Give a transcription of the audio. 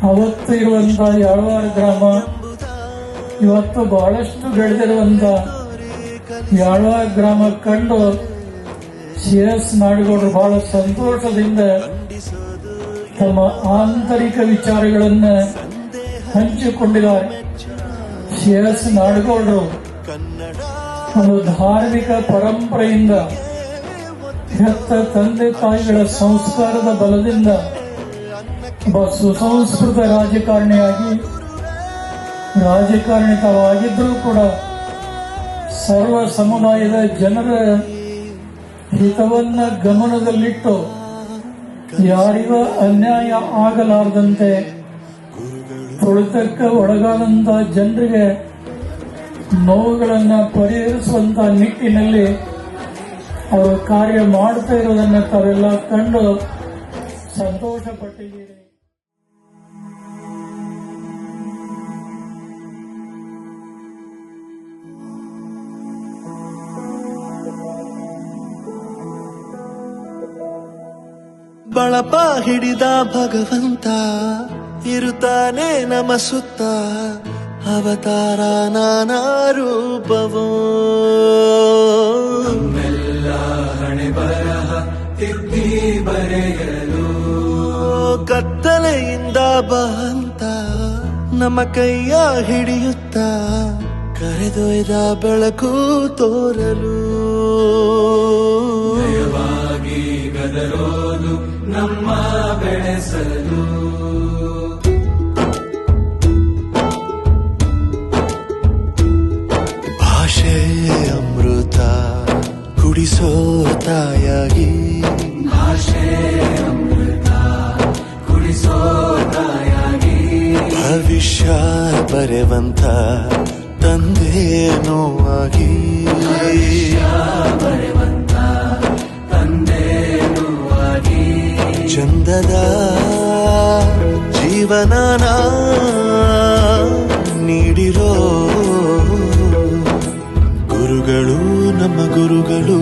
ಅವತ್ತು ಇರುವಂತ ಯಾಳವಾರ ಗ್ರಾಮ ಇವತ್ತು ಬಹಳಷ್ಟು ಬೆಳೆದಿರುವಂತ ಯಾಳವಾರ ಗ್ರಾಮ ಕಂಡು CS ನಾಡಗೌಡರು ಬಹಳ ಸಂತೋಷದಿಂದ ತಮ್ಮ ಆಂತರಿಕ ವಿಚಾರಗಳನ್ನು ಹಂಚಿಕೊಂಡಿದ್ದಾರೆ. CS ನಾಡಗೌಡರು ಒಂದು ಧಾರ್ಮಿಕ ಪರಂಪರೆಯಿಂದ ಹೆತ್ತ ತಂದೆ ತಾಯಿಗಳ ಸಂಸ್ಕಾರದ ಬಲದಿಂದ ಒಬ್ಬ ಸುಸಂಸ್ಕೃತ ರಾಜಕಾರಣಿತವಾಗಿದ್ದರೂ ಕೂಡ ಸರ್ವ ಸಮುದಾಯದ ಜನರ ಹಿತವನ್ನ ಗಮನದಲ್ಲಿಟ್ಟು ಯಾರಿಗೂ ಅನ್ಯಾಯ ಆಗಲಾರದಂತೆ ತುಳಿತಕ್ಕೆ ಒಳಗಾದಂತ ಜನರಿಗೆ ನೋವುಗಳನ್ನು ಪರಿಹರಿಸುವಂತ ನಿಟ್ಟಿನಲ್ಲಿ ಅವರು ಕಾರ್ಯ ಮಾಡ್ತಾ ಇರೋದನ್ನ ತಾವೆಲ್ಲ ಕಂಡು ಸಂತೋಷ ಪಟ್ಟಿದ್ದೀರಿ. ಬಳಪ ಹಿಡಿದ ಭಗವಂತ ಇರುತ್ತಾನೆ ನಮ ಸುತ್ತ, ಅವತಾರ ನಾನಾ ರೂಪವೋ ನಮ್ಮೆಲ್ಲ ಹಣೆ ಬರಹ ತಿದ್ದಿ ಬರೆಯಲು ಕತ್ತಲೆಯಿಂದ ಬಂತ ನಮ್ಮ ಕೈಯ ಹಿಡಿಯುತ್ತ ಕರೆದೊಯ್ದ ಬೆಳಕು ತೋರಲು ನಯವಾಗಿ ಗದರೋದು ನಮ್ಮ ಬೆಳೆಸಲು ಭಾಷೆ ಅಮೃತ ಕುಡಿಸೋ ತಾಯಾಗಿ, ಭಾಷೆ ಅಮೃತ ಕುಡಿಸೋ ತಾಯಾಗಿ, ಭವಿಷ್ಯ ಬರೆವಂತ ತಂದೇನೋ ಆಗಿ, ಬರೆವಂತ ತಂದೇನೂ ಆಗಿ, ಚಂದದ ಜೀವನನ ನೀಡಿರೋ ಗುರುಗಳು ನಮ್ಮ ಗುರುಗಳು.